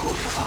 kurwa.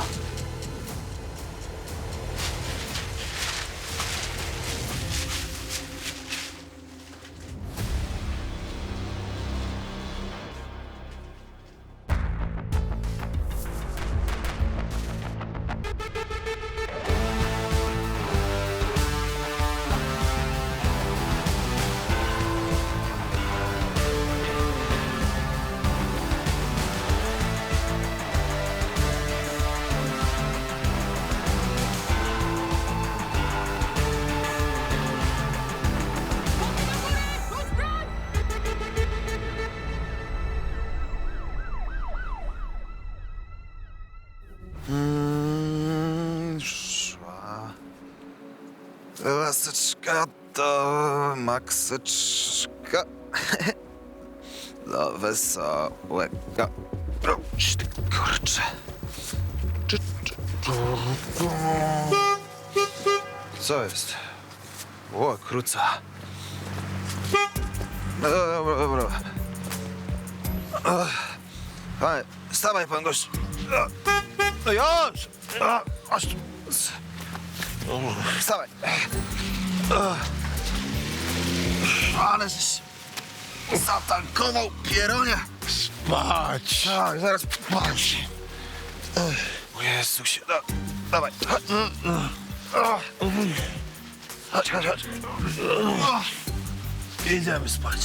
Szła laseczka do makseczka do wesołego. Robisz ty, kurczę. Co jest? O, kruca. Dobra, dobra. Panie, wstawaj pan gość. No już! Aż tu. Wstawaj. Ale żeś zatankował pieronie. Spać! Tak, zaraz patrz. O Jezusie, dawaj. Chodź. Chodź, chodź, chodź. Idziemy spać.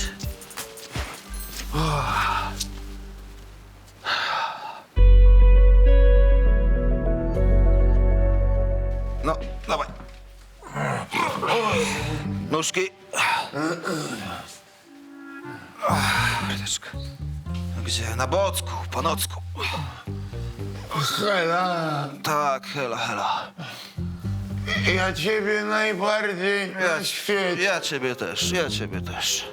No, dawaj. Nóżki. Mordeczka. Gdzie? Na bocku, po nocku. Hela, Tak, hela, hela. ja ciebie najbardziej na świecie. Ja ciebie też, ja ciebie też.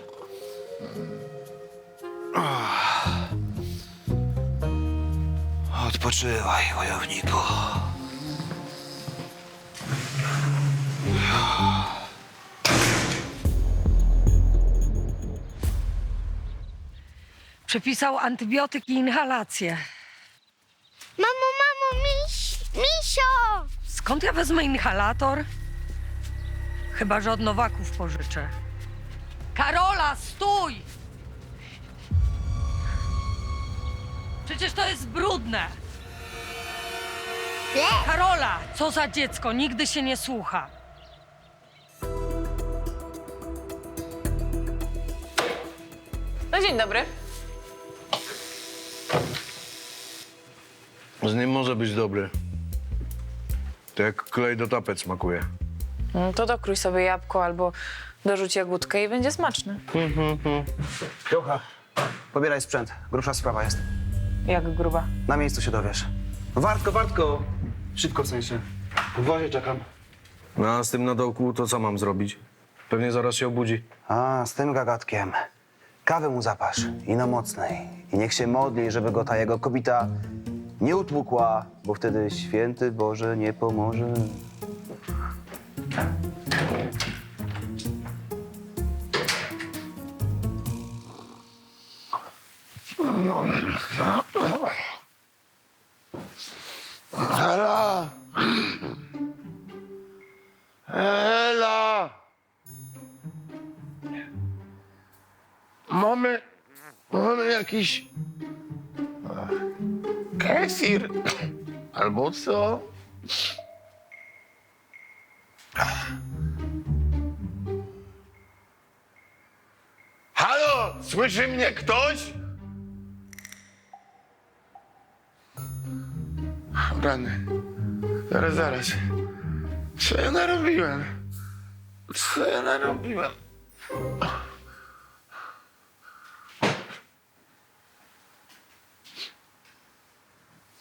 Odpoczywaj, wojowniku. Przepisał antybiotyki i inhalację. Mamo, misio! Skąd ja wezmę inhalator? Chyba, że od Nowaków pożyczę. Karola, stój! Przecież to jest brudne. Nie. Karola, co za dziecko, nigdy się nie słucha. No dzień dobry. Z nim może być dobry. To jak klej do tapet smakuje. No to dokrój sobie jabłko albo dorzuć jagódkę i będzie smaczne. Jocha, pobieraj sprzęt. Grubsza sprawa jest. Jak gruba. Na miejscu się dowiesz. Wartko! Szybko w sensie. W wozie czekam. No a z tym na dołku to co mam zrobić? Pewnie zaraz się obudzi. A, z tym gagatkiem. Kawy mu zapasz. I no mocnej. I niech się modli, żeby go ta jego kobita nie utłukła, bo wtedy święty Boże nie pomoże. Hela! Hela! Mamy jakiś kesir albo co? Halo, słyszy mnie ktoś? Rany. Zaraz. Co ja narobiłem? Co ja narobiłem?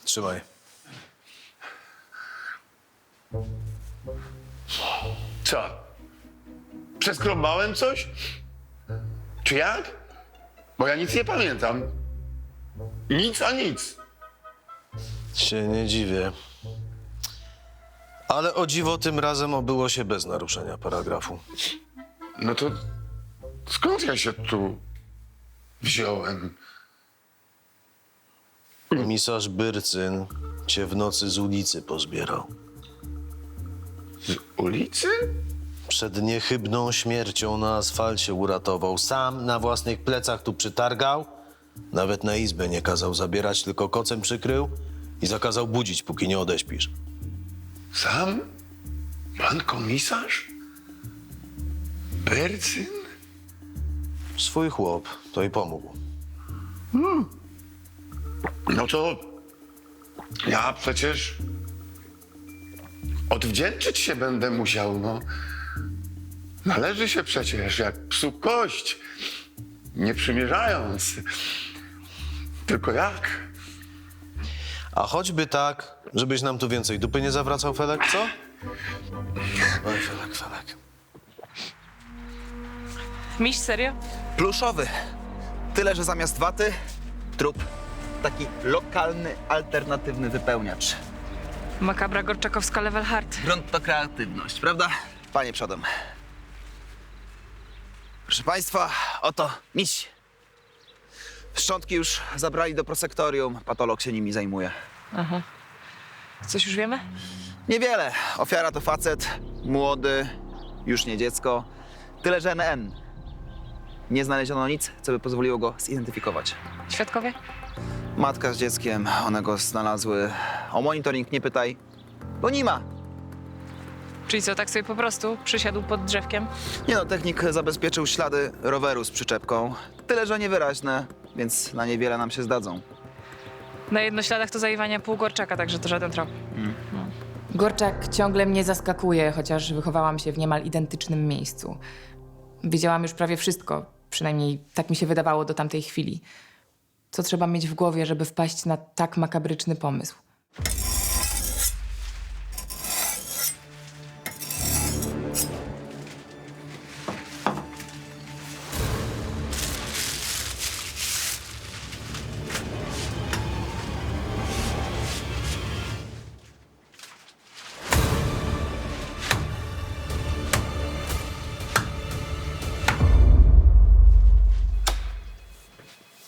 Trzymaj. Co? Przeskrobałem coś? Czy jak? Bo ja nic nie pamiętam. Nic a nic. Się nie dziwię. Ale o dziwo tym razem obyło się bez naruszenia paragrafu. No to skąd ja się tu wziąłem? Komisarz Byrcyn cię w nocy z ulicy pozbierał. Z ulicy? Przed niechybną śmiercią na asfalcie uratował. Sam na własnych plecach tu przytargał. Nawet na izbę nie kazał zabierać, tylko kocem przykrył i zakazał budzić, póki nie odeśpisz. Sam? Pan komisarz? Bercyn? Swój chłop, to i pomógł. No to ja przecież odwdzięczyć się będę musiał, no. Należy się przecież, jak psu kość, nie przymierzając. Tylko jak? A choćby tak, żebyś nam tu więcej dupy nie zawracał, Felek, co? Oj, Felek. Miś, serio? Pluszowy. Tyle, że zamiast waty, trup. Taki lokalny, alternatywny wypełniacz. Makabra gorczakowska level hard. Grunt to kreatywność, prawda? Panie przodem. Proszę państwa, oto miś. Szczątki już zabrali do prosektorium. Patolog się nimi zajmuje. Coś już wiemy? Niewiele. Ofiara to facet, młody, już nie dziecko. Tyle, że NN. Nie znaleziono nic, co by pozwoliło go zidentyfikować. Świadkowie? Matka z dzieckiem, one go znalazły. O monitoring nie pytaj, bo nie ma. Czyli co, tak sobie po prostu przysiadł pod drzewkiem? Nie no, technik zabezpieczył ślady roweru z przyczepką. Tyle, że niewyraźne, więc na niewiele nam się zdadzą. Na jednośladach to zajwania pół Gorczaka, także to żaden trop. Gorczak ciągle mnie zaskakuje, chociaż wychowałam się w niemal identycznym miejscu. Wiedziałam już prawie wszystko, przynajmniej tak mi się wydawało do tamtej chwili. Co trzeba mieć w głowie, żeby wpaść na tak makabryczny pomysł?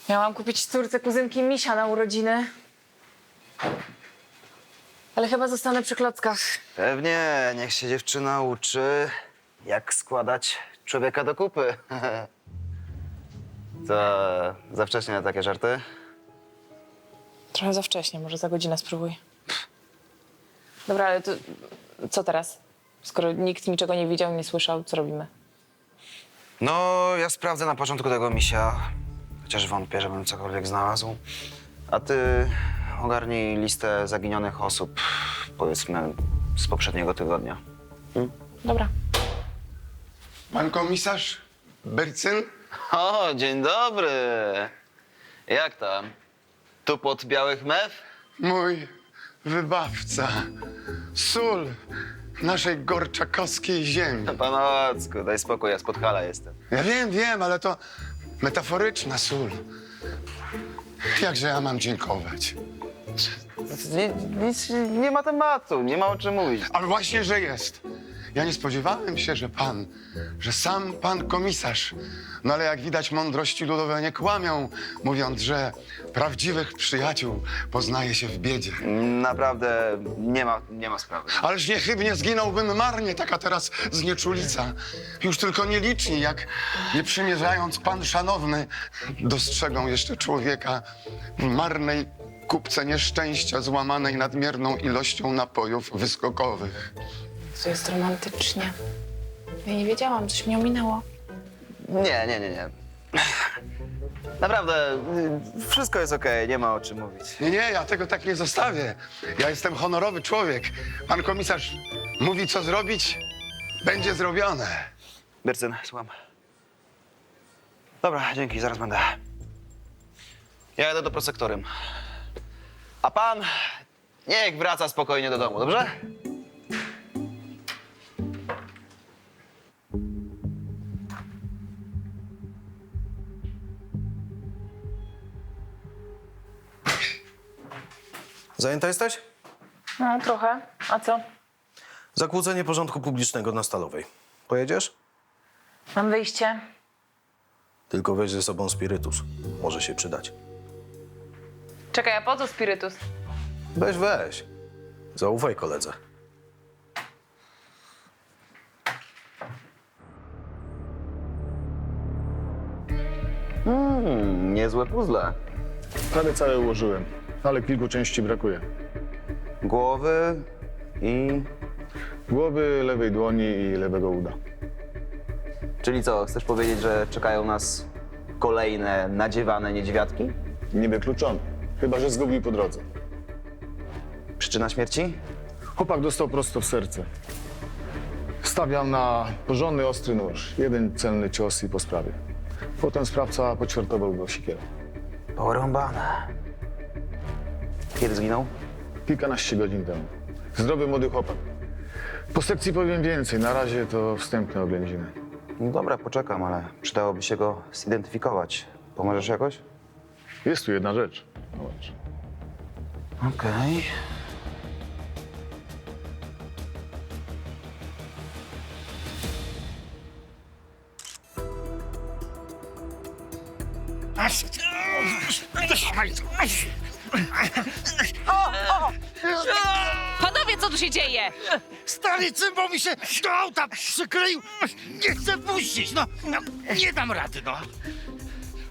Miałam kupić córce kuzynki Misia na urodziny. Ale chyba zostanę przy klockach. Pewnie, niech się dziewczyna uczy, jak składać człowieka do kupy. To za wcześnie na takie żarty? Trochę za wcześnie, może za godzinę spróbuj. Dobra, ale to co teraz? Skoro nikt niczego nie widział, nie słyszał, co robimy? No, ja sprawdzę na początku tego misia, chociaż wątpię, żebym cokolwiek znalazł. A ty ogarnij listę zaginionych osób, powiedzmy, z poprzedniego tygodnia. Dobra. Pan komisarz Bercyn? O, dzień dobry! Jak tam? Tu pod białych mew? Mój wybawca. Sól naszej gorczakowskiej ziemi. Panocku, daj spokój, ja z Podhala jestem. Ja wiem, ale to metaforyczna sól. Jakże ja mam dziękować? Nic nie ma tematu, nie ma o czym mówić. Ale właśnie, że jest. Ja nie spodziewałem się, że sam pan komisarz. No ale jak widać, mądrości ludowe nie kłamią, mówiąc, że prawdziwych przyjaciół poznaje się w biedzie. Naprawdę nie ma sprawy. Ależ niechybnie zginąłbym marnie, taka teraz znieczulica. Już tylko nieliczni, jak nie przymierzając pan szanowny, dostrzegą jeszcze człowieka w marnej kupce nieszczęścia złamanej nadmierną ilością napojów wyskokowych. To jest romantycznie. Ja nie wiedziałam, coś mnie ominęło. Nie. Naprawdę, wszystko jest okej, nie ma o czym mówić. Nie, ja tego tak nie zostawię. Ja jestem honorowy człowiek. Pan komisarz mówi, co zrobić, będzie zrobione. Bercyn, słucham. Dobra, dzięki, zaraz będę. Ja jadę do prosektorium. A pan niech wraca spokojnie do domu, dobrze? Zajęta jesteś? No, trochę. A co? Zakłócenie porządku publicznego na Stalowej. Pojedziesz? Mam wyjście. Tylko weź ze sobą spirytus. Może się przydać. Czekaj, a po co spirytus? Weź. Zaufaj koledze. Niezłe puzzle. Prawie całe ułożyłem, ale kilku części brakuje. Głowy i... Głowy, lewej dłoni i lewego uda. Czyli co, chcesz powiedzieć, że czekają nas kolejne nadziewane niedźwiadki? Niewykluczone, chyba że zgubił po drodze. Przyczyna śmierci? Chłopak dostał prosto w serce. Stawiam na porządny, ostry nóż. Jeden celny cios i po sprawie. Potem sprawca poćwiartował go siekierą. Porąbane. Kiedy zginął? Kilkanaście godzin temu. Zdrowy młody chłopak. Po sekcji powiem więcej. Na razie to wstępne oględziny. No dobra, poczekam, ale przydałoby się go zidentyfikować. Pomożesz jakoś? Jest tu jedna rzecz. Zobacz. Okej. Panowie, co tu się dzieje? Stary cymbał mi się do auta przykleił. Nie chcę puścić, no nie dam rady, no.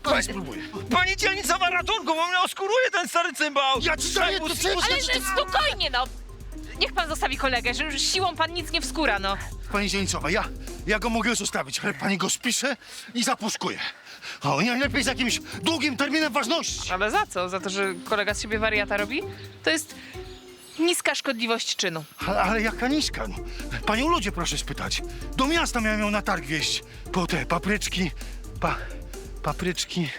Ale spróbuję. Pani dzielnicowa ratunku, bo mnie oskuruje ten stary cymbał! Ja ci daję to Ale spokojnie, no. Niech pan zostawi kolegę, że już siłą pan nic nie wskóra, no. Pani dzielnicowa, ja go mogę zostawić, ale pani go spisze i zapuszkuje. O, najlepiej z jakimś długim terminem ważności. Ale za co? Za to, że kolega z siebie wariata robi? To jest niska szkodliwość czynu. Ale jaka niska, no. Panią ludzie proszę spytać. Do miasta miałem ją na targ wieźć. Po te papryczki, papryczki.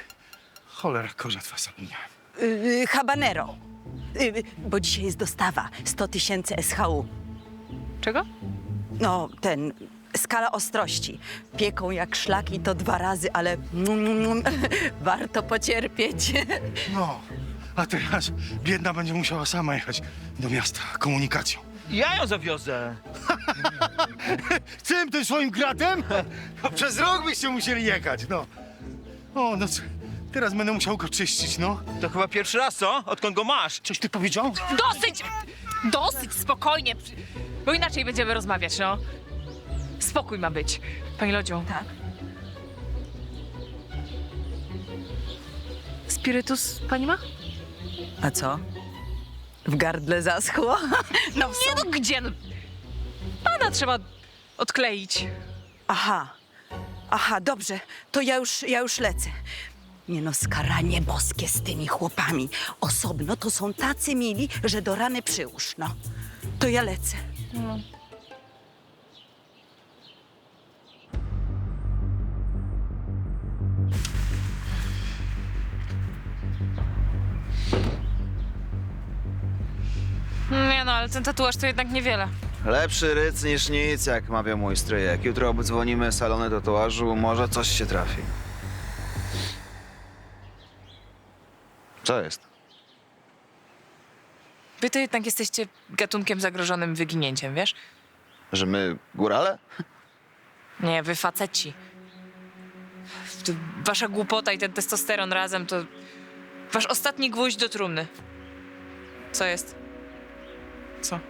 Cholera, korzatwa zapomniałem. Habanero. Bo dzisiaj jest dostawa. 100 000 SHU. Czego? No, skala ostrości. Pieką jak szlaki to 2 razy, ale warto pocierpieć. No, a teraz biedna będzie musiała sama jechać do miasta komunikacją. Ja ją zawiozę. Tym swoim gratem? No, przez rok byście musieli jechać, no. O, no teraz będę musiał go czyścić, no. To chyba pierwszy raz, co? Odkąd go masz? Coś ty powiedział? Dosyć! Dosyć, spokojnie. Bo inaczej będziemy rozmawiać, no. Spokój ma być. Pani Lodziu. Tak. Spirytus pani ma? A co? W gardle zaschło? No Nie no, gdzie? No, pana trzeba odkleić. Aha, dobrze. To ja już lecę. Nie no, skaranie boskie z tymi chłopami. Osobno to są tacy mili, że do rany przyłóż, no. To ja lecę. Nie no, ale ten tatuaż to jednak niewiele. Lepszy ryc niż nic, jak mawia mój stryjek. Jutro obdzwonimy salony tatuażu, może coś się trafi. Co jest? Wy to jednak jesteście gatunkiem zagrożonym wyginięciem, wiesz? Że my górale? Nie, wy faceci. Wasza głupota i ten testosteron razem to wasz ostatni gwóźdź do trumny. Co jest? Co?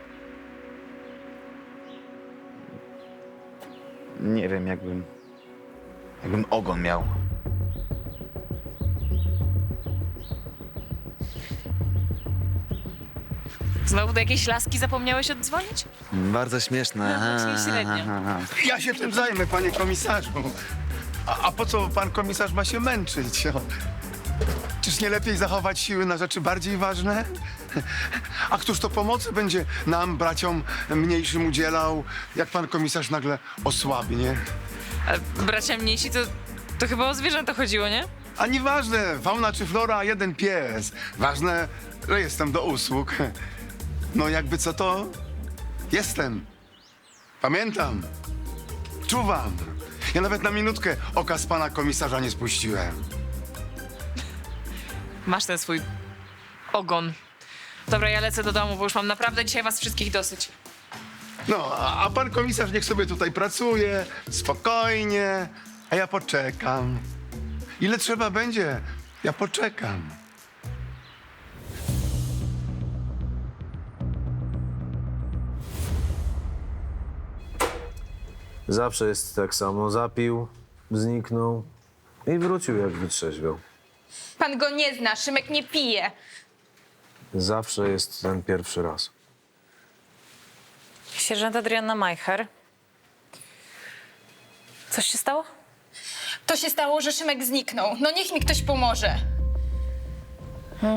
Nie wiem, jakbym ogon miał. Znowu do jakiejś laski zapomniałeś oddzwonić? Bardzo śmieszne. No, średnio. Ja się tym zajmę, panie komisarzu. A po co pan komisarz ma się męczyć? O. Czyż nie lepiej zachować siły na rzeczy bardziej ważne? A któż to pomocy będzie nam, braciom mniejszym udzielał, jak pan komisarz nagle osłabnie? A bracia mniejsi to chyba o zwierzęta chodziło, nie? A nieważne, fauna czy flora, jeden pies. Ważne, że jestem do usług. No jakby co to? Jestem. Pamiętam. Czuwam. Ja nawet na minutkę oka z pana komisarza nie spuściłem. Masz ten swój ogon. Dobra, ja lecę do domu, bo już mam naprawdę dzisiaj was wszystkich dosyć. No, a pan komisarz niech sobie tutaj pracuje, spokojnie, a ja poczekam. Ile trzeba będzie, ja poczekam. Zawsze jest tak samo. Zapił, zniknął i wrócił, jak wytrzeźwiał. Pan go nie zna, Szymek nie pije. Zawsze jest ten pierwszy raz. Sierżant Adrianna Majcher. Coś się stało? To się stało, że Szymek zniknął. No niech mi ktoś pomoże.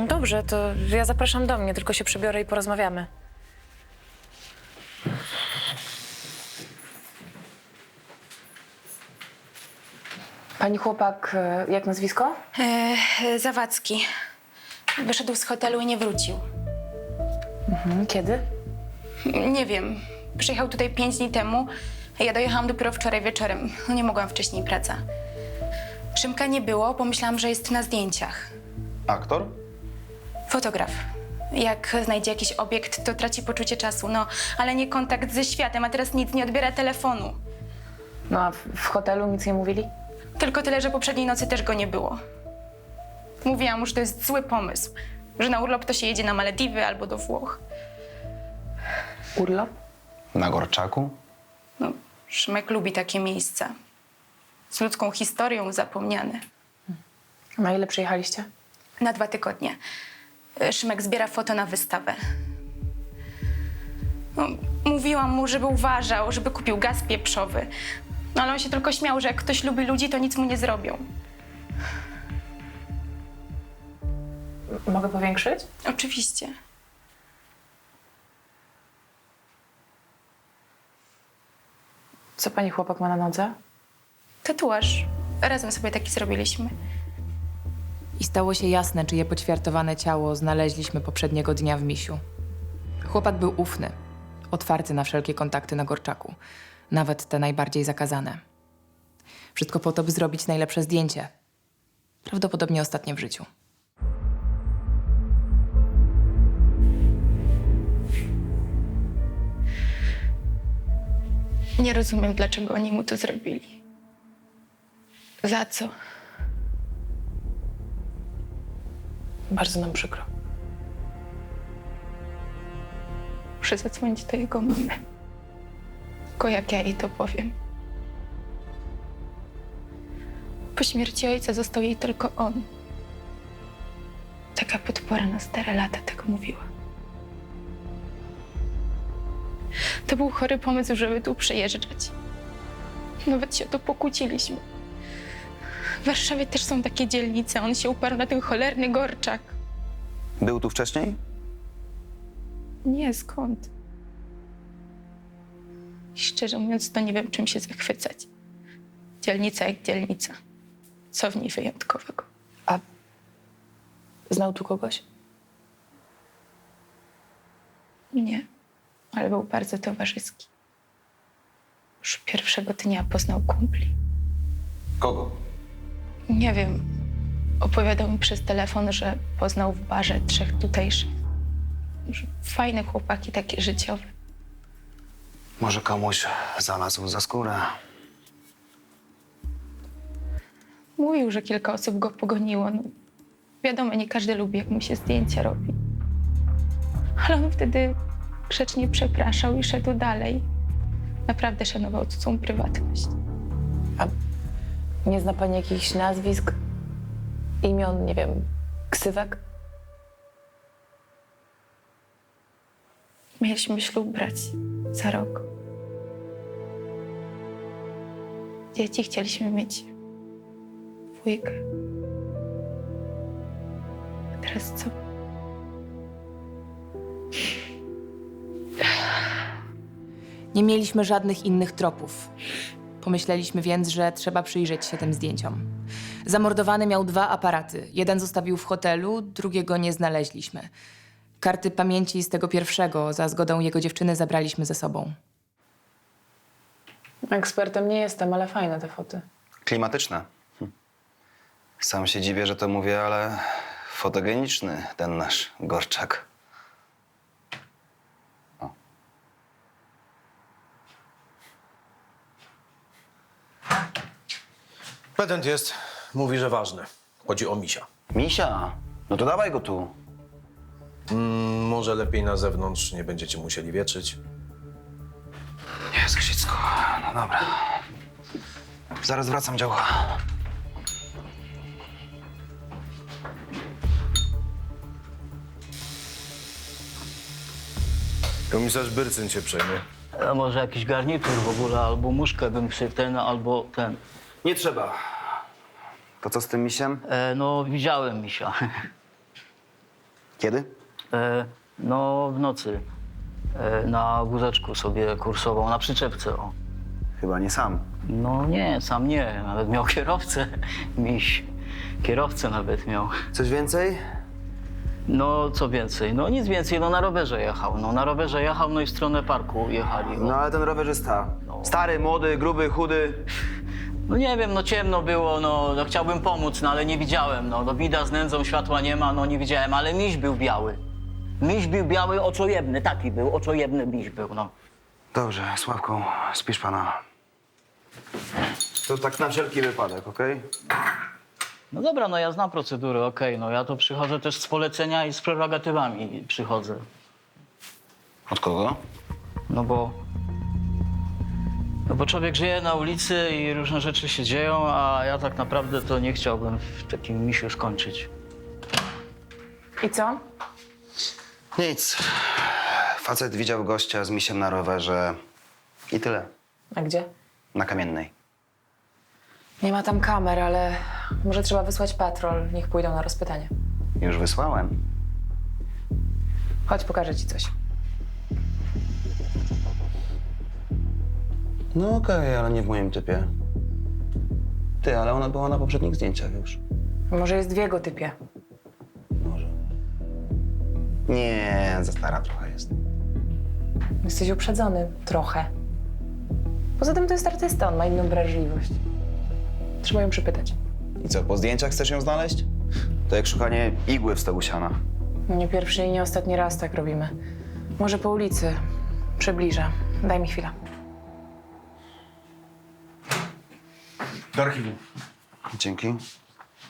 Dobrze, to ja zapraszam do mnie, tylko się przebiorę i porozmawiamy. Pani chłopak, jak nazwisko? Zawadzki. Wyszedł z hotelu i nie wrócił. Kiedy? Nie wiem. Przyjechał tutaj 5 dni temu. Ja dojechałam dopiero wczoraj wieczorem. No nie mogłam wcześniej praca. Szymka nie było, pomyślałam, że jest na zdjęciach. Aktor? Fotograf. Jak znajdzie jakiś obiekt, to traci poczucie czasu, no, ale nie kontakt ze światem, a teraz nic nie odbiera telefonu. No a w hotelu nic nie mówili? Tylko tyle, że poprzedniej nocy też go nie było. Mówiłam mu, że to jest zły pomysł, że na urlop to się jedzie na Malediwy albo do Włoch. Urlop? Na Gorczaku? No, Szymek lubi takie miejsca. Z ludzką historią zapomniane. Na ile przyjechaliście? Na 2 tygodnie. Szymek zbiera foto na wystawę. No, mówiłam mu, żeby uważał, żeby kupił gaz pieprzowy. No, ale on się tylko śmiał, że jak ktoś lubi ludzi, to nic mu nie zrobią. Mogę powiększyć? Oczywiście. Co pani chłopak ma na nodze? Tatuaż. Razem sobie taki zrobiliśmy. I stało się jasne, czyje poćwiartowane ciało znaleźliśmy poprzedniego dnia w Misiu. Chłopak był ufny, otwarty na wszelkie kontakty na Gorczaku, nawet te najbardziej zakazane. Wszystko po to, by zrobić najlepsze zdjęcie. Prawdopodobnie ostatnie w życiu. Nie rozumiem, dlaczego oni mu to zrobili. Za co? Bardzo nam przykro. Muszę zadzwonić do jego mamy. Tylko jak ja jej to powiem. Po śmierci ojca został jej tylko on. Taka podpora na stare lata tak mówiła. To był chory pomysł, żeby tu przyjeżdżać. Nawet się o to pokłóciliśmy. W Warszawie też są takie dzielnice. On się uparł na ten cholerny Gorczak. Był tu wcześniej? Nie, skąd? Szczerze mówiąc, to nie wiem, czym się zachwycać. Dzielnica jak dzielnica. Co w niej wyjątkowego? A znał tu kogoś? Nie, ale był bardzo towarzyski. Już pierwszego dnia poznał kumpli. Kogo? Nie wiem. Opowiadał mi przez telefon, że poznał w barze 3 tutejszych. Że fajne chłopaki, takie życiowe. Może komuś znalazł za skórę. Mówił, że kilka osób go pogoniło. No, wiadomo, nie każdy lubi, jak mu się zdjęcia robi. Ale on wtedy grzecznie przepraszał i szedł dalej. Naprawdę szanował cudzą prywatność. A nie zna pani jakichś nazwisk, imion, nie wiem, ksywek? Mieliśmy ślub brać za rok. Dzieci chcieliśmy mieć 2. A teraz co? Nie mieliśmy żadnych innych tropów. Pomyśleliśmy więc, że trzeba przyjrzeć się tym zdjęciom. Zamordowany miał 2 aparaty. Jeden zostawił w hotelu, drugiego nie znaleźliśmy. Karty pamięci z tego pierwszego za zgodą jego dziewczyny zabraliśmy ze sobą. Ekspertem nie jestem, ale fajne te foty. Klimatyczne. Sam się dziwię, że to mówię, ale fotogeniczny ten nasz Gorczak. O. Petent jest, mówi, że ważny. Chodzi o misia. Misia? No to dawaj go tu. Może lepiej na zewnątrz, nie będziecie musieli wietrzyć. Sosicko. No dobra. Zaraz wracam, działka. Komisarz Byrcyn cię przejmie. A może jakiś garnitur w ogóle, albo muszkę bym albo ten. Nie trzeba. To co z tym misiem? No, widziałem misia. Kiedy? No, w nocy. Na wózeczku sobie kursował, na przyczepce, o. Chyba nie sam. No nie, sam nie. Nawet miał kierowcę, miś. Kierowcę nawet miał. Coś więcej? No, co więcej? No, nic więcej, no na rowerze jechał. No, na rowerze jechał, no i w stronę parku jechali. No ale ten rowerzysta. Stary, młody, gruby, chudy. No nie wiem, no ciemno było, no chciałbym pomóc, no ale nie widziałem, no bida z nędzą, światła nie ma, no nie widziałem, ale miś był biały. Miś był biały, oczojebny, taki był, oczojebny miś był, no. Dobrze, Sławku, spisz pana. To tak na wszelki wypadek, okej? No dobra, no ja znam procedurę, okej, no ja to przychodzę też z polecenia i z prerogatywami przychodzę. Od kogo? No bo człowiek żyje na ulicy i różne rzeczy się dzieją, a ja tak naprawdę to nie chciałbym w takim misiu skończyć. I co? Nic. Facet widział gościa z misiem na rowerze i tyle. A gdzie? Na Kamiennej. Nie ma tam kamer, ale może trzeba wysłać patrol. Niech pójdą na rozpytanie. Już wysłałem. Chodź, pokażę ci coś. No okej, ale nie w moim typie. Ty, ale ona była na poprzednich zdjęciach już. Może jest w jego typie. Może. Nie, za stara trochę jest. Jesteś uprzedzony. Trochę. Poza tym to jest artysta, on ma inną wrażliwość. Trzeba ją przypytać. I co, po zdjęciach chcesz ją znaleźć? To jak szukanie igły w stogu siana. Nie pierwszy i nie ostatni raz tak robimy. Może po ulicy. Przybliżę. Daj mi chwilę. Do archiwum. Dzięki.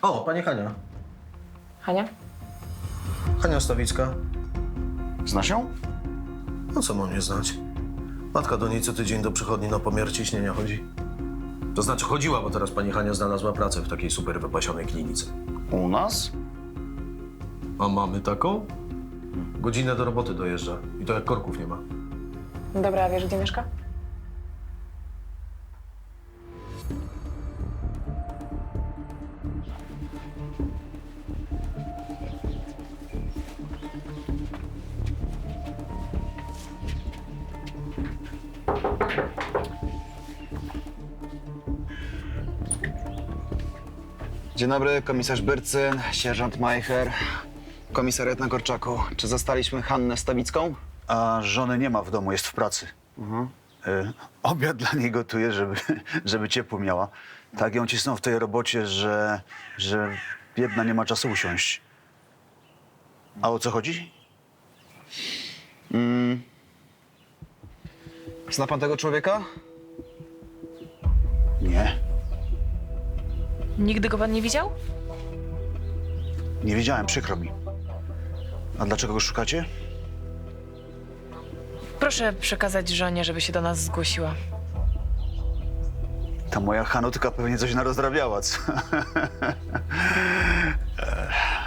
O, pani Hania. Hania? Hania Stawicka. Znasz ją? No co mam nie znać? Matka do niej co tydzień do przychodni na pomiar ciśnienia chodzi. To znaczy chodziła, bo teraz pani Hania znalazła pracę w takiej super wypasionej klinice. U nas? A mamy taką? Godzinę do roboty dojeżdża. I to jak korków nie ma. Dobra, a wiesz, gdzie mieszka? Dzień dobry, komisarz Byrcyn, sierżant Majcher, komisariat na Korczaku. Czy zastaliśmy Hannę Stawicką? A żony nie ma w domu, jest w pracy. Obiad dla niej gotuje, żeby ciepło miała. Tak ją cisną w tej robocie, że biedna nie ma czasu usiąść. A o co chodzi? Zna pan tego człowieka? Nie, Nigdy go pan nie widział? nie wiedziałem, przykro mi. A dlaczego go szukacie? Proszę przekazać żonie, żeby się do nas zgłosiła. Ta moja Hanutka pewnie coś narozrabiała, co?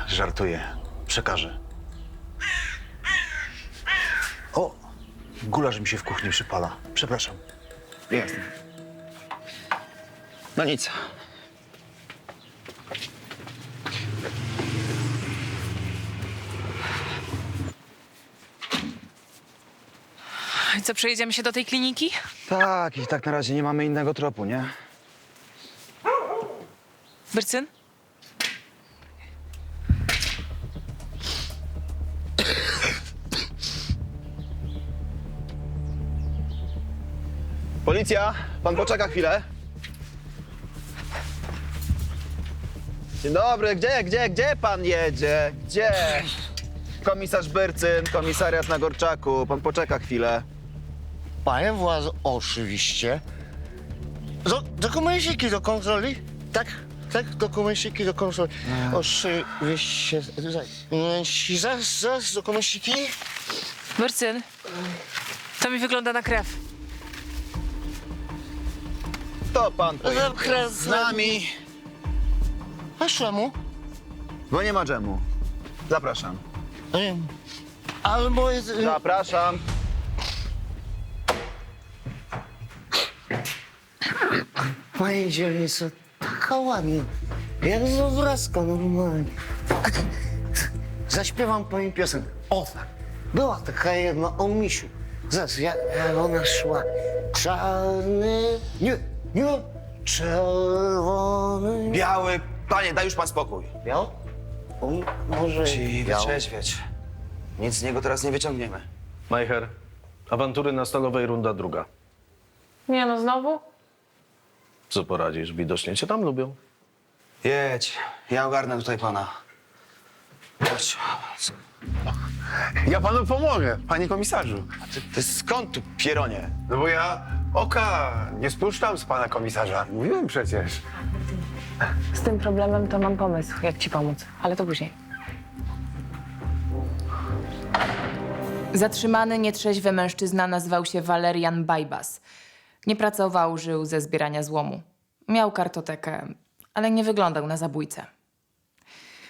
Żartuję. Przekażę. O! Gulasz mi się w kuchni przypala. Przepraszam. Jasne. No nic. I co, przejedziemy się do tej kliniki? Tak, i tak na razie nie mamy innego tropu, nie? Byrcyn? Policja, pan poczeka chwilę. Dzień dobry, gdzie pan jedzie? Gdzie? Komisarz Byrcyn, komisariat na Korczaku. Pan poczeka chwilę. Panie władzo, oczywiście. Dokumenciki do kontroli? Tak, dokumenciki do kontroli. Oczywiście. Zaraz, dokumenciki. Byrcyn, to mi wygląda na krew. To pan pojedzie z nami, A czemu? bo nie ma dżemu. Zapraszam. Albo jest... Zapraszam. Pani dzielnico, taka ładna, jak z obrazka normalnie. Zaśpiewam pani piosenkę. O tak, była taka jedna o misiu. Zaraz, jak ona szła. Czarny, nie, czerwony. Biały, panie, daj już pan spokój. Biały? Może Ci biały? wytrzeźwieć. Nic z niego teraz nie wyciągniemy. Majcher, awantury na Stalowej runda druga. Nie no, znowu? Co poradzisz? Widocznie cię tam lubią. Jedź, ja ogarnę tutaj pana. Chodź. Ja panu pomogę, panie komisarzu. Ty skąd tu, pieronie? No bo ja oka nie spuszczam z pana komisarza. Mówiłem przecież. Z tym problemem to mam pomysł, jak ci pomóc, ale to później. Zatrzymany, nietrzeźwy mężczyzna nazywał się Walerian Bajbas. Nie pracował, żył ze zbierania złomu. Miał kartotekę, ale nie wyglądał na zabójcę.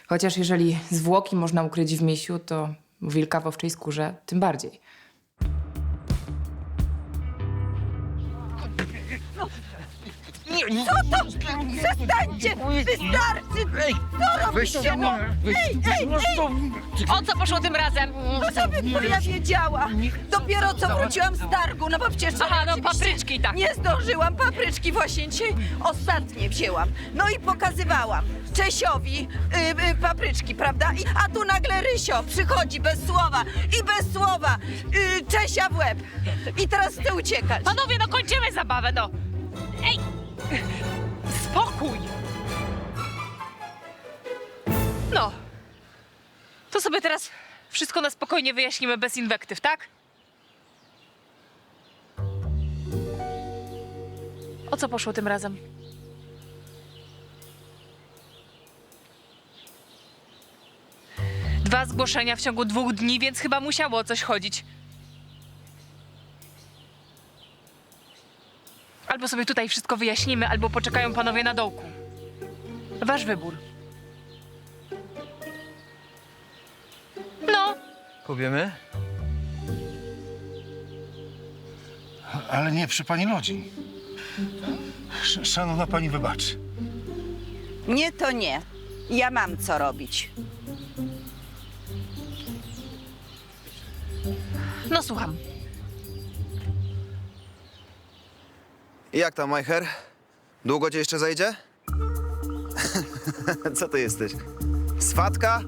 Chociaż jeżeli zwłoki można ukryć w misiu, to wilka w owczej skórze tym bardziej. Co to? Przestańcie! Wystarczy! Co robicie? No? O co poszło tym razem? Bo ja wiedziała. Dopiero co wróciłam z targu, no bo przecież... Aha, no oczywiście papryczki, tak. Nie zdążyłam, papryczki właśnie dzisiaj ostatnie wzięłam. No i pokazywałam Czesiowi papryczki, prawda? A tu nagle Rysio przychodzi bez słowa i bez słowa Czesia w łeb. I teraz chce uciekać. Panowie, no kończymy zabawę, no. Ej! Spokój! No. To sobie teraz wszystko na spokojnie wyjaśnimy bez inwektyw, tak? O co poszło tym razem? Dwa zgłoszenia w ciągu 2 dni, więc chyba musiało o coś chodzić. Albo sobie tutaj wszystko wyjaśnimy, albo poczekają panowie na dołku. Wasz wybór. No. Powiemy? Ale nie przy pani Lodzi. Szanowna pani, wybaczy. Nie, to nie. Ja mam co robić. No słucham. Jak tam, Majcher? Długo cię jeszcze zajdzie? Co ty jesteś? Swatka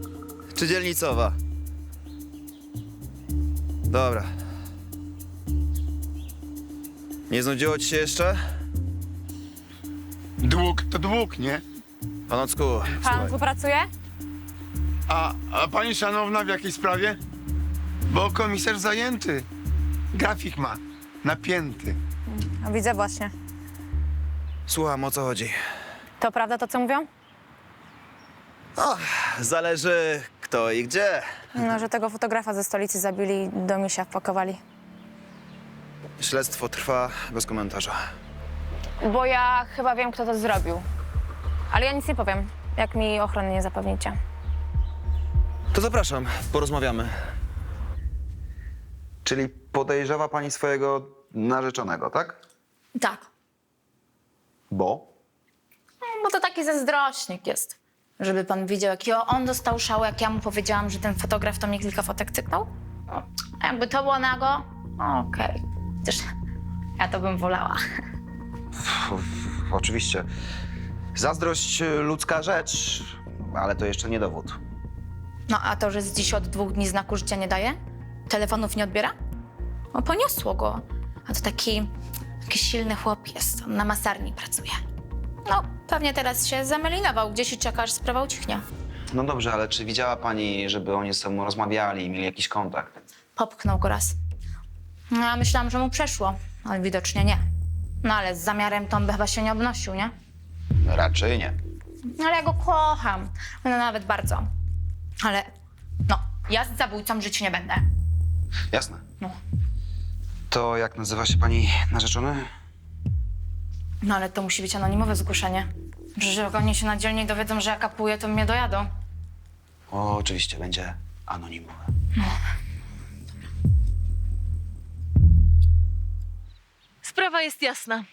czy dzielnicowa? Dobra. Nie znudziło ci się jeszcze? Dług to dług, nie? Panocku, Pan tu pracuje? A pani szanowna w jakiej sprawie? Bo komisarz zajęty. Grafik ma. Napięty. No, widzę właśnie. słucham, o co chodzi. To prawda to, co mówią? O, zależy kto i gdzie. No, że tego fotografa ze stolicy zabili, do misia wpakowali. Śledztwo trwa bez komentarza. Bo ja chyba wiem, kto to zrobił. Ale ja nic nie powiem, jak mi ochrony nie zapewnicie. To zapraszam, porozmawiamy. Czyli podejrzewa pani swojego narzeczonego, tak? Tak. Bo? Bo to taki zazdrośnik jest. Żeby pan widział, jakiego on dostał szału, jak ja mu powiedziałam, że ten fotograf to mnie kilka fotek cyknął. No, a jakby to było nago, okej. Chociaż ja to bym wolała. Oczywiście. Zazdrość ludzka rzecz, ale to jeszcze nie dowód. No a to, że z dziś od 2 dni znaku życia nie daje? Telefonów nie odbiera? No poniosło go. A to taki silny chłop jest. On na masarni pracuje. No, pewnie teraz się zamelinował. Gdzieś i czeka, aż sprawa ucichnie. No dobrze, ale czy widziała pani, żeby oni ze sobą rozmawiali i mieli jakiś kontakt? Popchnął go raz. No, ja myślałam, że mu przeszło, ale widocznie nie. No ale z zamiarem to on by chyba się nie obnosił, nie? Raczej nie. No, ale ja go kocham. No nawet bardzo. Ale no, ja z zabójcą żyć nie będę. Jasne. No. To jak nazywa się pani narzeczony? No ale to musi być anonimowe zgłoszenie. Przecież jak oni się na dzielni dowiedzą, że ja kapuję, to mnie dojadą. O, oczywiście, będzie anonimowe. Sprawa jest jasna.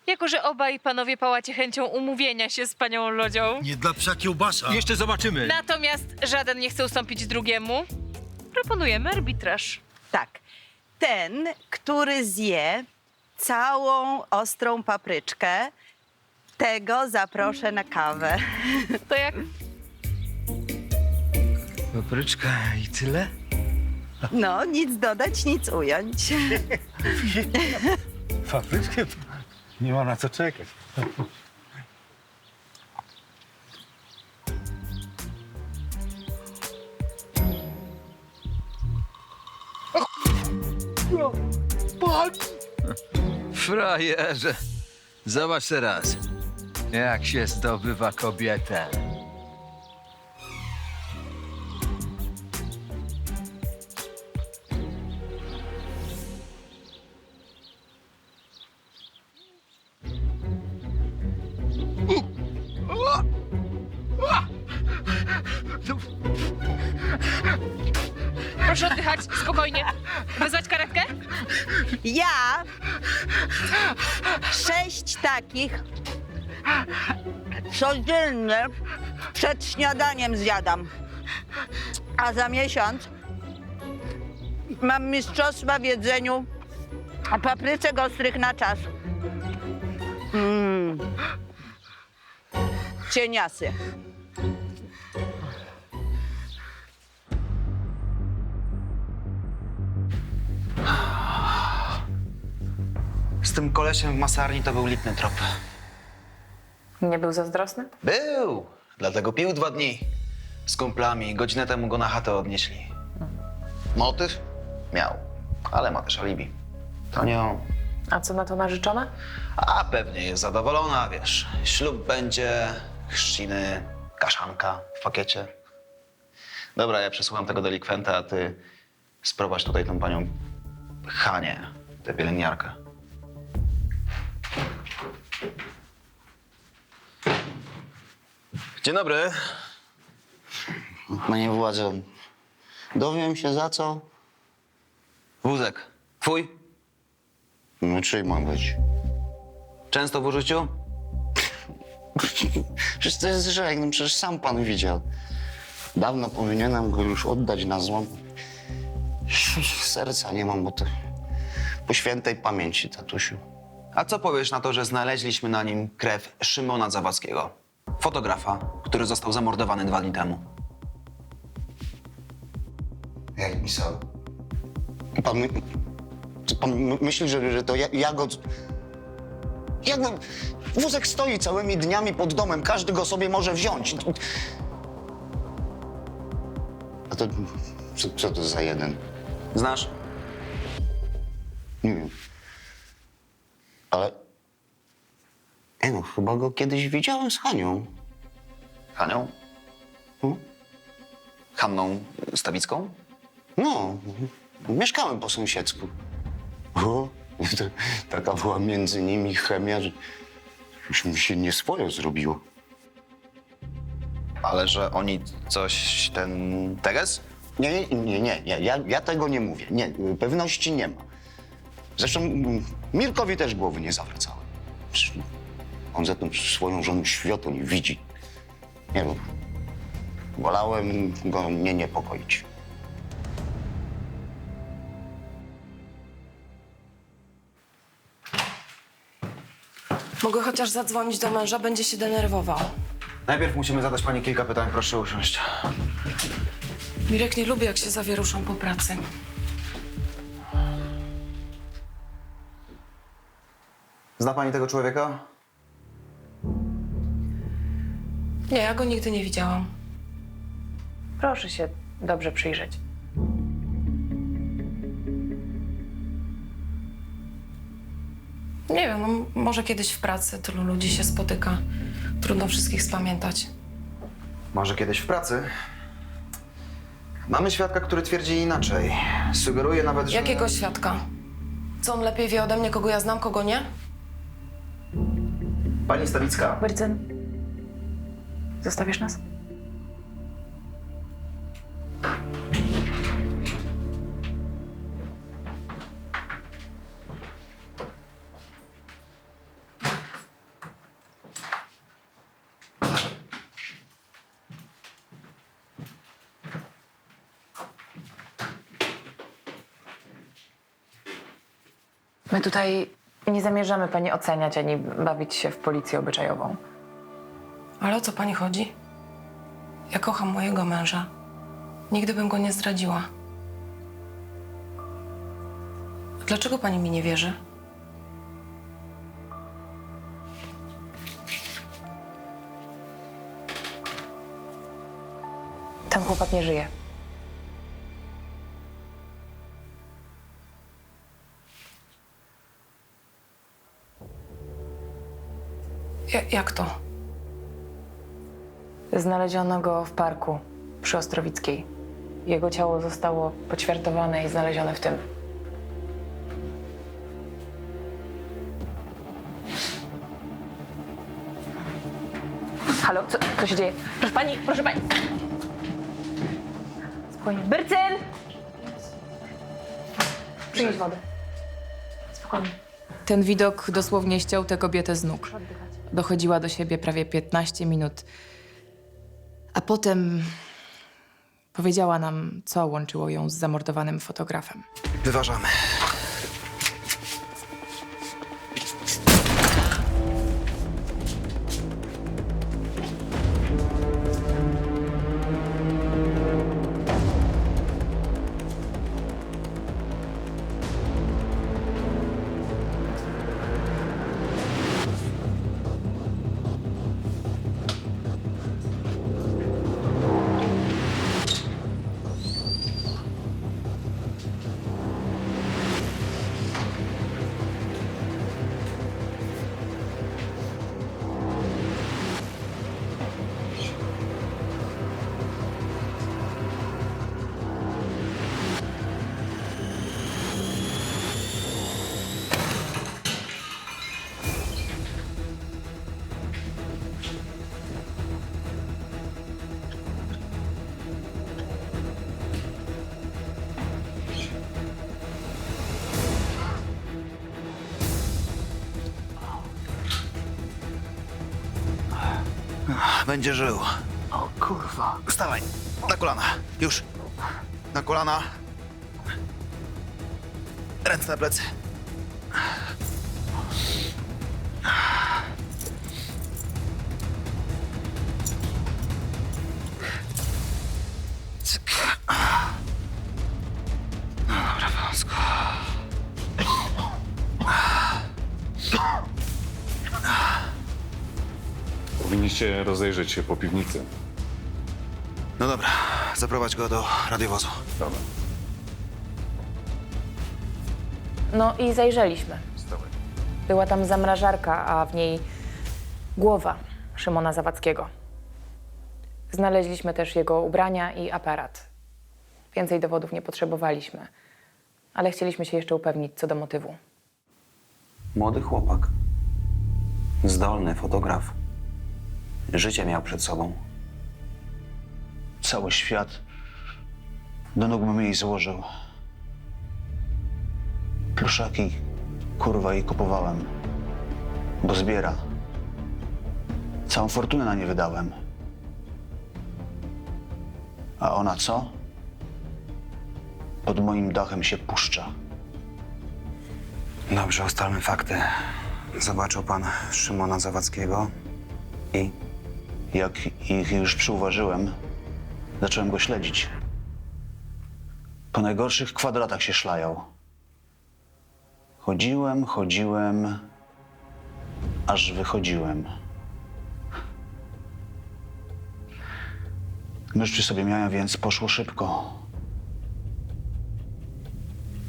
Jako że obaj panowie pałacie chęcią umówienia się z panią Lodzią, Nie dla psa kiełbasa. Jeszcze zobaczymy. natomiast żaden nie chce ustąpić drugiemu, proponujemy arbitraż. Tak. Ten, który zje całą ostrą papryczkę, tego zaproszę na kawę. To jak? Papryczka i tyle? No, nic dodać, nic ująć. Papryczkę? Nie ma na co czekać. Frajerze, zobacz teraz, jak się zdobywa kobietę. Proszę oddychać, spokojnie. Wezwać karetkę? Ja 6 takich codziennie przed śniadaniem zjadam. A za miesiąc mam mistrzostwa w jedzeniu papryczek ostrych na czas. Cieniasy. Z tym kolesiem w masarni to był lipny trop. Nie był zazdrosny? Był! Dlatego pił 2 dni. Z kumplami. Godzinę temu go na chatę odnieśli. Motyw? Miał. Ale ma też alibi. To nie on. A co na to narzeczona? A pewnie jest zadowolona, wiesz. Ślub będzie, chrzciny, kaszanka w pakiecie. Dobra, ja przesłucham tego delikwenta, a ty sprowadź tutaj tą panią Hanię, tę pielęgniarkę. Dzień dobry. Panie władzo, dowiem się za co? Wózek. Twój? No czyj ma być? Często w użyciu? Przecież to jest grzech, no przecież sam pan widział. Dawno powinienem go już oddać na złom. Serca nie mam, bo to po świętej pamięci, tatusiu. A co powiesz na to, że znaleźliśmy na nim krew Szymona Zawadzkiego? Fotografa, który został zamordowany 2 dni temu. Jak pisał? Pan myśli, że to ja go... Jak no, wózek stoi całymi dniami pod domem, każdy go sobie może wziąć. A to co to za jeden? Znasz? Nie wiem. Ale... no, chyba go kiedyś widziałem z Hanią. Hanią? Hanną Stawicką? No, mieszkałem po sąsiedzku. O, to taka była między nimi chemia, że już mi się nieswojo zrobiło. Ale że oni coś, ten teges? Nie, ja tego nie mówię. Nie, pewności nie ma. Zresztą Mirkowi też głowy nie zawracałem. On za tą swoją żoną światło nie widzi. Nie wiem, wolałem go nie niepokoić. Mogę chociaż zadzwonić do męża, będzie się denerwował. Najpierw musimy zadać pani kilka pytań, proszę usiąść. Mirek nie lubi, jak się zawieruszą po pracy. Zna pani tego człowieka? Nie, ja go nigdy nie widziałam. Proszę się dobrze przyjrzeć. Nie wiem, no, może kiedyś w pracy tylu ludzi się spotyka. Trudno wszystkich spamiętać. Może kiedyś w pracy? Mamy świadka, który twierdzi inaczej. Sugeruje nawet, że... Jakiego świadka? Co on lepiej wie ode mnie, kogo ja znam, kogo nie? Pani Stawicka. Bercen, zostawisz nas? My tutaj nie zamierzamy pani oceniać ani bawić się w policję obyczajową. Ale o co pani chodzi? Ja kocham mojego męża. Nigdy bym go nie zdradziła. Dlaczego pani mi nie wierzy? Ten chłopak nie żyje. Jak to? Znaleziono go w parku przy Ostrowickiej. Jego ciało zostało poćwiartowane i znalezione w tym. Halo, co się dzieje? Proszę pani, proszę pani. Spokojnie. Bercen! Przynieś wodę. Spokojnie. Ten widok dosłownie ściął tę kobietę z nóg. Dochodziła do siebie prawie 15 minut. A potem powiedziała nam, co łączyło ją z zamordowanym fotografem. Wyważamy. Będzie żył. O kurwa. Wstawaj. Na kolana. Już. Na kolana. Ręce na plecy. Cyk. No dobra, wąsko. Powinniście rozejrzeć się po piwnicy. No dobra, zaprowadź go do radiowozu. Dobra. No i zajrzeliśmy. Była tam zamrażarka, a w niej głowa Szymona Zawadzkiego. Znaleźliśmy też jego ubrania i aparat. Więcej dowodów nie potrzebowaliśmy, ale chcieliśmy się jeszcze upewnić co do motywu. Młody chłopak. Zdolny fotograf. Życie miał przed sobą. Cały świat do nóg bym jej złożył. Pluszaki, kurwa, jej kupowałem, bo zbiera. Całą fortunę na nie wydałem. A ona co? Pod moim dachem się puszcza. Dobrze, ustalmy fakty. Zobaczył pan Szymona Zawadzkiego i... Jak ich już przyuważyłem, zacząłem go śledzić. Po najgorszych kwadratach się szlajał. Chodziłem, aż wychodziłem. Nóż przy sobie miałem, więc poszło szybko.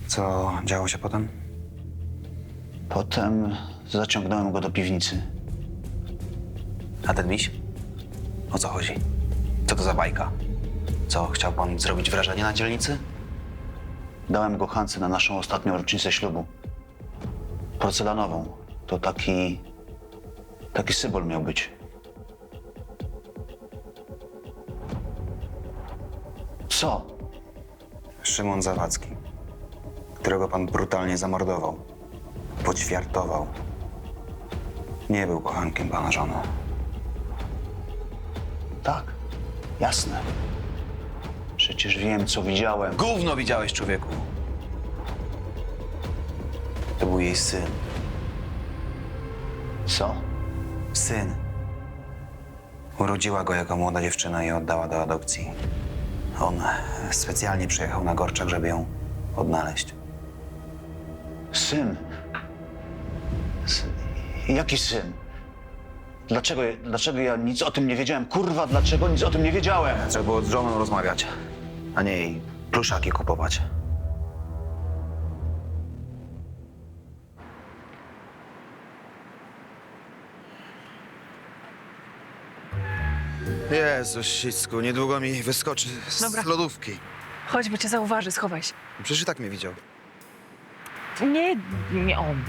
Co działo się potem? Potem zaciągnąłem go do piwnicy. A ten miś? O co chodzi? Co to za bajka? Co, chciał pan zrobić wrażenie na dzielnicy? Dałem go Hance na naszą ostatnią rocznicę ślubu. Porcelanową. To taki Taki symbol miał być. Co? Szymon Zawadzki, którego pan brutalnie zamordował, poćwiartował. Nie był kochankiem pana żony. Tak, jasne. Przecież wiem, co widziałem. Gówno widziałeś, człowieku. To był jej syn. Co? Syn. Urodziła go jako młoda dziewczyna i oddała do adopcji. On specjalnie przyjechał na Gorczak, żeby ją odnaleźć. Syn. Jaki syn? Dlaczego ja nic o tym nie wiedziałem? Kurwa, dlaczego nic o tym nie wiedziałem? Trzeba było z żoną rozmawiać, a nie jej pluszaki kupować. Jezu, Sicku, niedługo mi wyskoczy Dobra. z lodówki. Chodź, bo cię zauważy, schowaj się. Przecież i tak mnie widział. Nie on.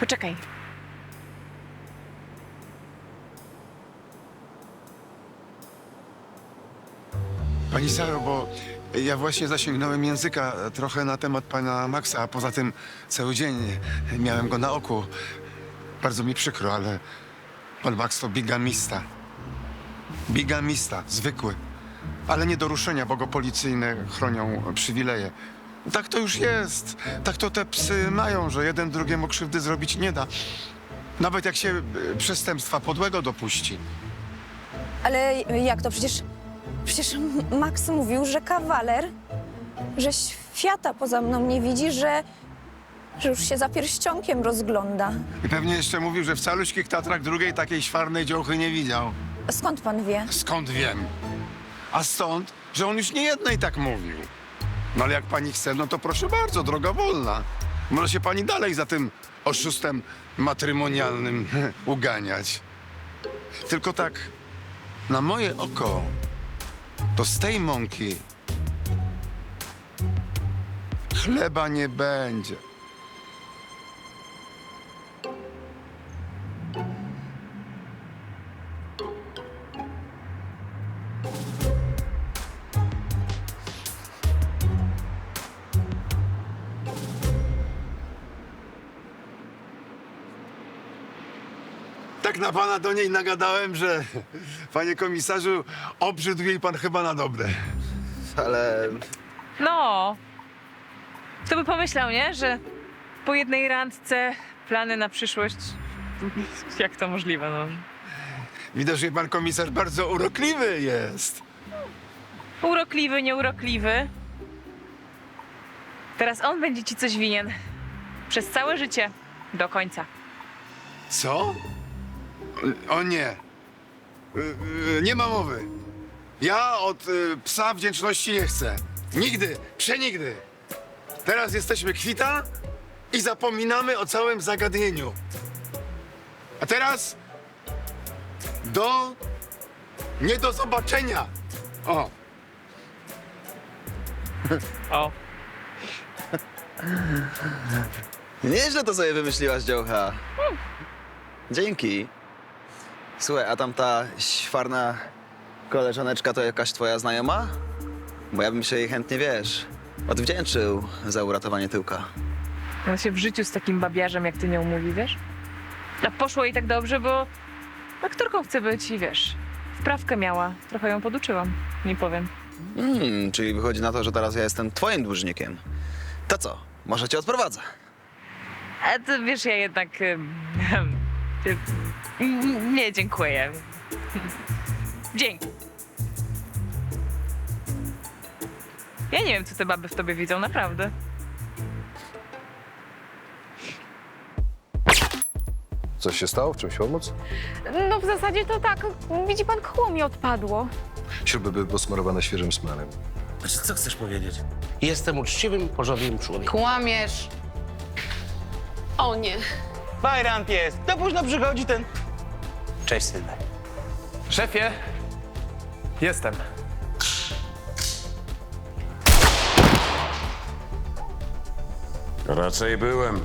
Poczekaj. Pani Saro, bo ja właśnie zasięgnąłem języka trochę na temat pana Maxa, a poza tym cały dzień miałem go na oku. Bardzo mi przykro, ale pan Max to bigamista. Bigamista, zwykły. Ale nie do ruszenia, bo go policyjne chronią przywileje. Tak to już jest. Tak to te psy mają, że jeden drugiemu krzywdy zrobić nie da. Nawet jak się przestępstwa podłego dopuści. Ale jak to? Przecież Max mówił, że kawaler, że świata poza mną nie widzi, że już się za pierścionkiem rozgląda. I pewnie jeszcze mówił, że w caluśkich Tatrach drugiej takiej świarnej dziołchy nie widział. Skąd pan wie? Skąd wiem? A stąd, że on już nie jednej tak mówił. No ale jak pani chce, no to proszę bardzo, droga wolna. Może się pani dalej za tym oszustem matrymonialnym uganiać. Tylko tak, na moje oko, to z tej mąki chleba nie będzie. Tak na pana do niej nagadałem, że, panie komisarzu, obrzydł jej pan chyba na dobre. Ale No. Kto by pomyślał, nie? Że po jednej randce plany na przyszłość... Jak to możliwe, no? Widocznie pan komisarz bardzo urokliwy jest. Urokliwy, nieurokliwy. Teraz on będzie ci coś winien. Przez całe życie. Do końca. Co? O nie. Nie ma mowy. Ja od psa wdzięczności nie chcę. Nigdy, przenigdy. Teraz jesteśmy kwita i zapominamy o całym zagadnieniu. A teraz nie do zobaczenia. O. O. nieźle to sobie wymyśliłaś, dziołcha. Dzięki. Słuchaj, a tamta świarna koleżaneczka to jakaś twoja znajoma? Bo ja bym się jej chętnie, wiesz, odwdzięczył za uratowanie tyłka. On się w życiu z takim babiarzem jak ty nie umówi, wiesz? A poszło jej tak dobrze, bo aktorką chce być i wiesz, wprawkę miała. Trochę ją poduczyłam, nie powiem. Czyli wychodzi na to, że teraz ja jestem twoim dłużnikiem. To co? Może cię odprowadzę. A to wiesz, ja jednak... nie, dziękuję. Dzięki. Ja nie wiem, co te baby w tobie widzą, naprawdę. Coś się stało? W czymś pomóc? No w zasadzie to tak. Widzi pan, koło mi odpadło. Śruby były posmarowane świeżym smarem. Znaczy, co chcesz powiedzieć? Jestem uczciwym, porządnym człowiekiem. Kłamiesz. O nie. Bajram pies. To późno przychodzi ten... Cześć, Sylwek. Szefie, jestem. Raczej byłem.